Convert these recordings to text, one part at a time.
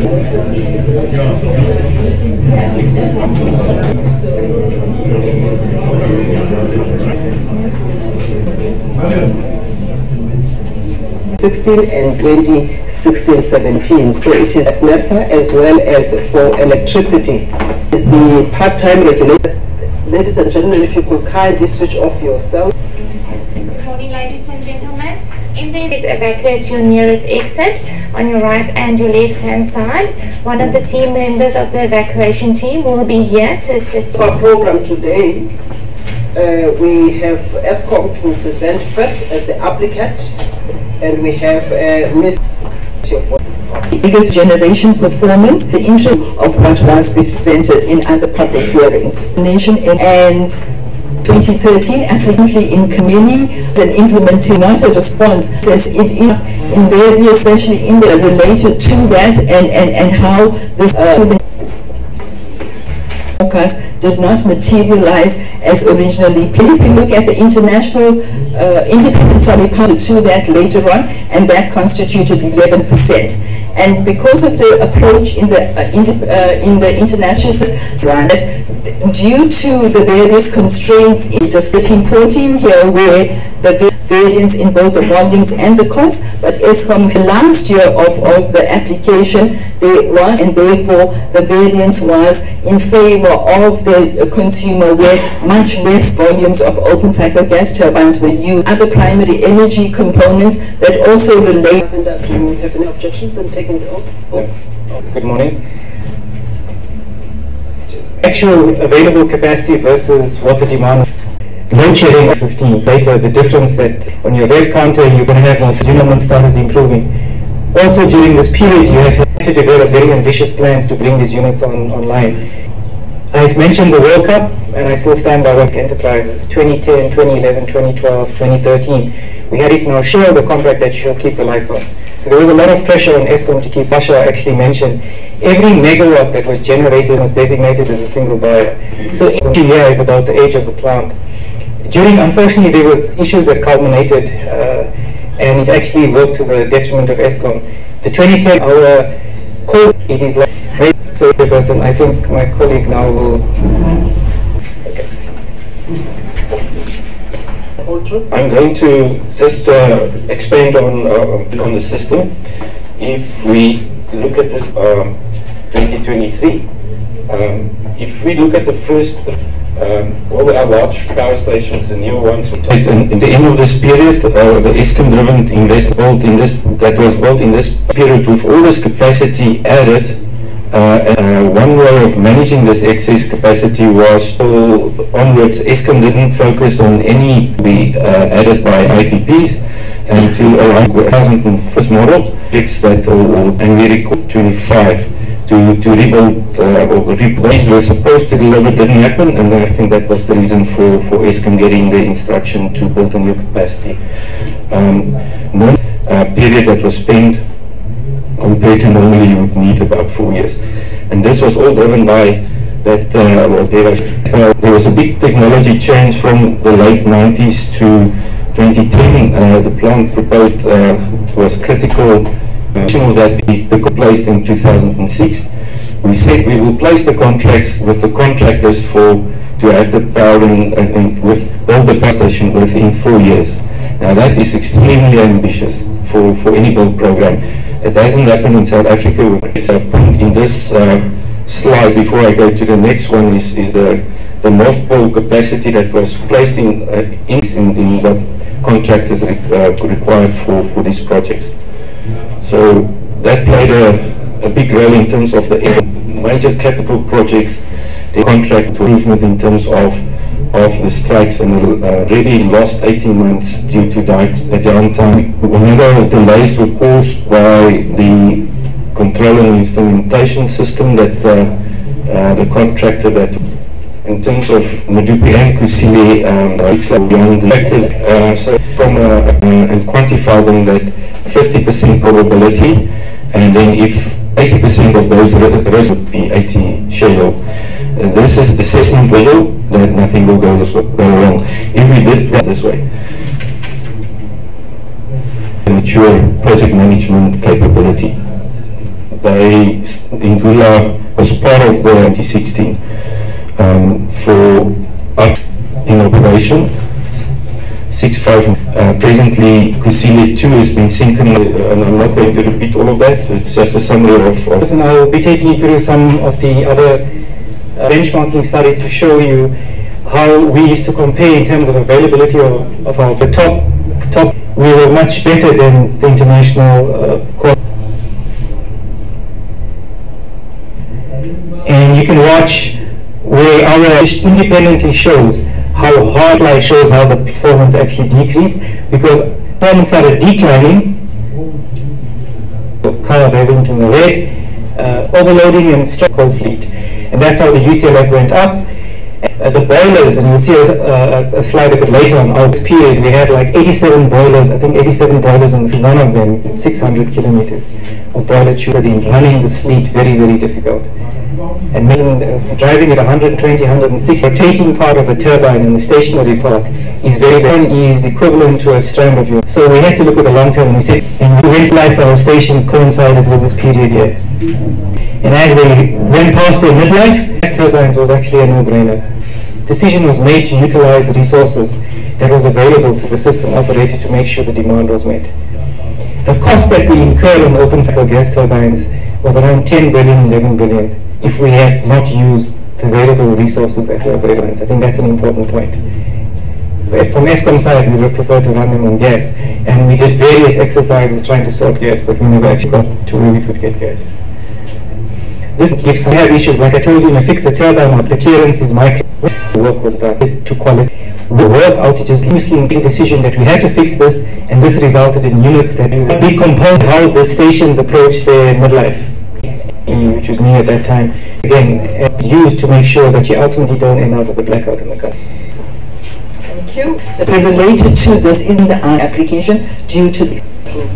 And 2016-17. So it is at Nersa as well as for electricity. Is the part-time regulator. Ladies and gentlemen, if you could kindly switch off your cell. Good morning, ladies and gentlemen. Please evacuate your nearest exit on your right and your left-hand side. One of the team members of the evacuation team will be here to assist. Our program today, we have ESCOM to present first as the applicant, and we have Ms. Biggest generation performance, the interest of what was presented in other public hearings. Nation and 2013 apparently in committee and implementing not a response says it is in various, especially in the related to that and how this forecast did not materialize as originally planned. If we look at the international independent party to that later on, and that constituted 11%. And because of the approach in the international run, due to the various constraints, it is 13-14 here where the variance in both the volumes and the cost, but as from the last year of the application, there was, and therefore the variance was in favor of the consumer, where much less volumes of open cycle gas turbines were used. Other primary energy components that also relate. Do you have any objections on taking it off? Good morning. Actual available capacity versus what the demand. Load shedding 15 later, the difference that on your rev counter you're going to have more units started improving. Also during this period you had to develop very ambitious plans to bring these units online. I mentioned the World Cup, and I still stand by what enterprises 2010, 2011, 2012, 2013. We had it in our share of the contract that you shall keep the lights on. So there was a lot of pressure on ESCOM to keep. Pasha actually mentioned every megawatt that was generated was designated as a single buyer. So 2 years about the age of the plant. Unfortunately, there was issues that culminated, and it actually worked to the detriment of ESCOM. The 2010, our call, it is like, so the person, I think my colleague now will. Okay. I'm going to just expand on the system. If we look at this 2023, if we look at the first. All our large power stations, the new ones, in the end of this period, the ESCOM-driven investment that was built in this period, with all this capacity added, one way of managing this excess capacity was so onwards. ESCOM didn't focus on any be added by IPPs, and to around 2001 model, and we record 25. To rebuild or these were supposed to deliver, didn't happen, and I think that was the reason for ESCOM getting the instruction to build a new capacity. Period that was spent compared to normally you would need about 4 years, and this was all driven by that. There was a big technology change from the late 90s to 2010. The plant proposed it was critical. Of that be placed in 2006. We said we will place the contracts with the contractors to have the power and with build the power station within 4 years. Now that is extremely ambitious for any build program. It doesn't happen in South Africa. It's a point in this slide before I go to the next one is the mothball capacity that was placed in what contractors required for these projects. So that played a big role in terms of the major capital projects, the contract improvement in terms of the strikes, and already lost 18 months due to downtime. Whenever delays were caused by the control and instrumentation system that the contractor that in terms of Medupi and Kusile beyond the factors, so from and quantify them that 50% probability, and then if 80% of those risks would be 80 schedule. This is assessment visual, that nothing will go wrong. If we did that this way, mature project management capability. Ingula was part of the 2016 for in operation. 6.5. Presently, Kusile 2 has been synchronized, and I'm not going to repeat all of that. It's just a summary of. And I'll be taking you through some of the other benchmarking study to show you how we used to compare in terms of availability of our top. We were much better than the international quality. And you can watch where our independently shows how hard slide shows how the performance actually decreased, because performance started declining. Color labeled in the red, overloading and stroke coal fleet, and that's how the UCLF went up. The boilers, and you'll see a slide a bit later on our period, we had like 87 boilers, I think 87 boilers, and one of them in 600 kilometers of boiler tube. Running this fleet very, very difficult. And driving at 120, 160, rotating part of a turbine and the stationary part is is equivalent to a strand of yours. So we had to look at the long term, and we said, and we went live our stations coincided with this period here. And as they went past their midlife, gas turbines was actually a no-brainer. Decision was made to utilize the resources that was available to the system operator to make sure the demand was met. The cost that we incurred on open cycle gas turbines was around 10 billion, 11 billion, if we had not used the available resources that were available. I think that's an important point. From ESCOM side, we would prefer to run them on gas, and we did various exercises trying to sort gas, but we never actually got to where we could get gas. This gives some issues. Like I told you, in a fixer turbine, the clearance is micro. Work was done to quality. The work outages usually the decision that we had to fix this, and this resulted in units that decomposed how the stations approach their midlife, which was me at that time. Again, used to make sure that you ultimately don't end up with a blackout in the car. Thank you. Related to this is in the application due to the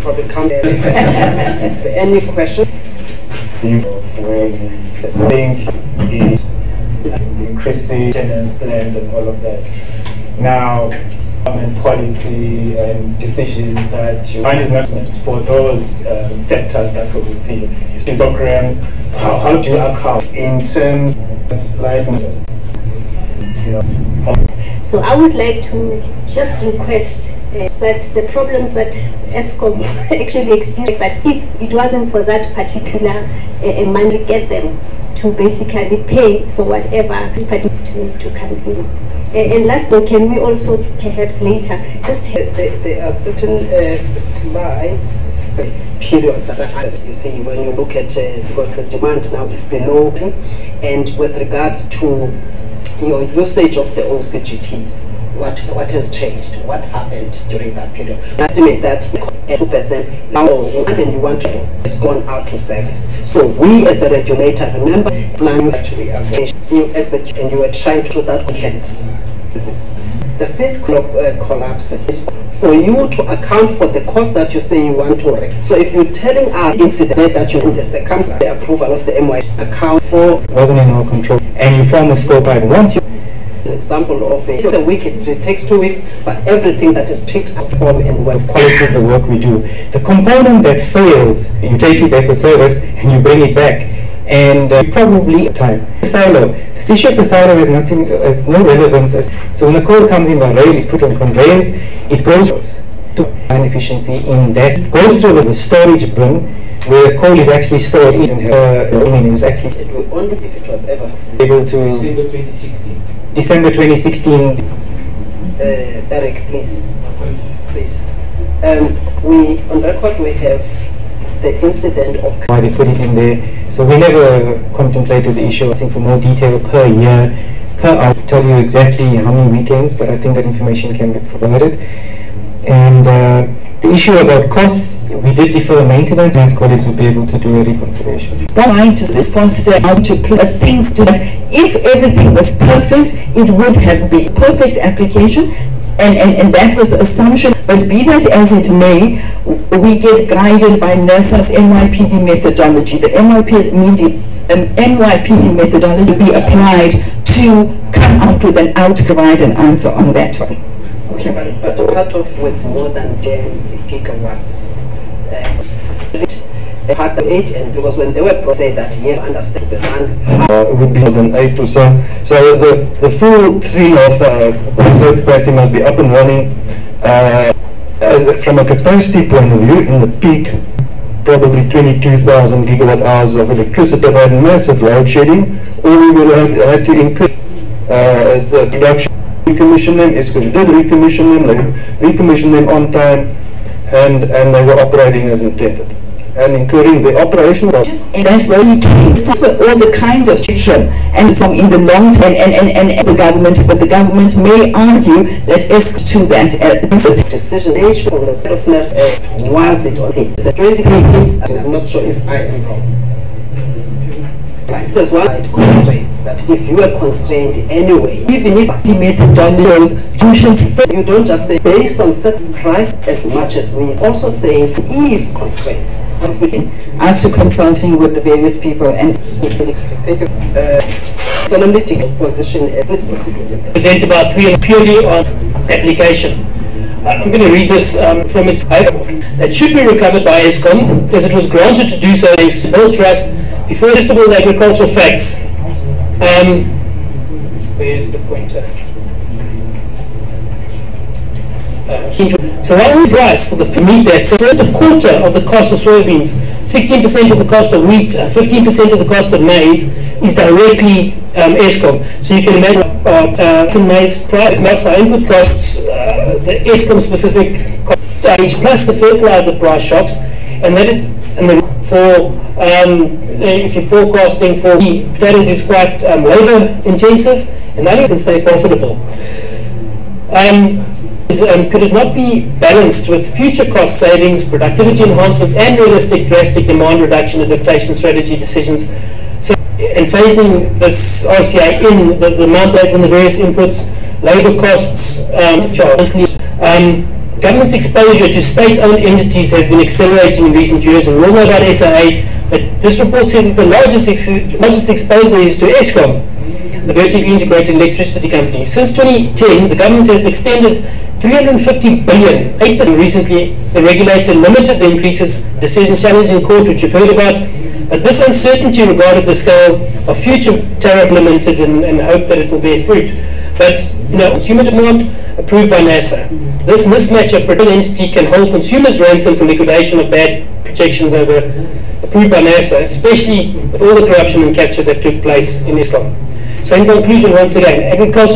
probably come any question? Where the link is increasing tenants plans and all of that. Now, government policy and decisions that you find is not for those factors that will be the program. How do you account in terms of slide numbers? So I would like to just request that the problems that ESCOM actually experienced, that if it wasn't for that particular money, get them to basically pay for whatever is particular to come in. And lastly, can we also perhaps later just have there are certain slides, periods that are added. You see, when you look at because the demand now is below, and with regards to your usage of the OCGTs, what has changed? What happened during that period? Estimate that 2% now, and you want to has gone out to service. So we, as the regulator, remember, plan actually you execute, and you were trying to do that weekends. The fifth collapse is for you to account for the cost that you say you want to. So if you're telling us incident that you in the circumstance, the approval of the MY account for wasn't in our control, and you form a scope out once you. An example of a week, it takes 2 weeks, but everything that is picked up from and well quality of the work we do. The component that fails, you take it at the service and you bring it back, and probably time. Silo. The issue of the silo has no relevance. So when the coal comes in by rail, it's put on conveyors, it goes to land efficiency in that goes through the storage bin where the coal is actually stored in. It was actually only if it was ever able to. December 2016. December 2016. Eric, please. We on record we have the incident of why they put it in there. So we never contemplated the issue. I think for more detail per year, I'll tell you exactly how many weekends, but I think that information can be provided. And the issue about costs, we did defer maintenance. Colleagues would be able to do a reconciliation. Trying to foster how to play things to that. If everything was perfect, it would have been perfect application. And that was the assumption, but be that as it may, we get guided by Nersa's NYPD methodology. The NYPD methodology will be applied to come up with provide an answer on that one. Okay, but part of with more than 10 gigawatts, part 8, and because when they were say that yes, understand the run it would be 2008 or so. So the full 3.5 reserve capacity must be up and running. From a capacity point of view, in the peak, probably 22,000 gigawatt hours of electricity. If I had massive load shedding, all we would have had to increase as the production. Recommission them, Eskom did recommission them, they recommissioned them on time, and they were operating as intended. And including the operational costs. And that's where you can for all the kinds of children and some in the long term and the government, but the government may argue that is to that decision age from the side of Nersa was it on it. It's a 2015, I'm not sure if I am wrong. There's one constraints that if you are constrained anyway, even if methodologies, you don't just say based on certain price as much as we also say if constraints. After consulting with the various people and solemnity position present about 3 purely on application. I'm going to read this from its that should be recovered by Eskom as it was granted to do so in Bill Trust before first of all the agricultural facts. Where's the pointer? So while we price for the meat that so first a quarter of the cost of soybeans, 16% of the cost of wheat, 15% of the cost of maize is directly Eskom. So you can imagine maize price, our input costs, the Eskom specific cost, plus the fertilizer price shocks, and that is for if you're forecasting for potatoes is quite labor intensive, and that can stay profitable. Could it not be balanced with future cost savings, productivity enhancements, and realistic drastic demand reduction adaptation strategy decisions? So, and phasing this RCA in the amount that's in the various inputs, labor costs, government's exposure to state-owned entities has been accelerating in recent years, and we all know about SAA, but this report says that the largest exposure is to Eskom, the vertically integrated electricity company. Since 2010, the government has extended 350 billion, 8% recently. The regulator limited the increases, decision challenge in court, which you've heard about. But this uncertainty regarding the scale of future tariff limited and hope that it will bear fruit. But, consumer demand approved by Nersa. This mismatch of private entity can hold consumers ransom for liquidation of bad projections over approved by Nersa, especially with all the corruption and capture that took place in Eskom. So in conclusion, once again, agriculture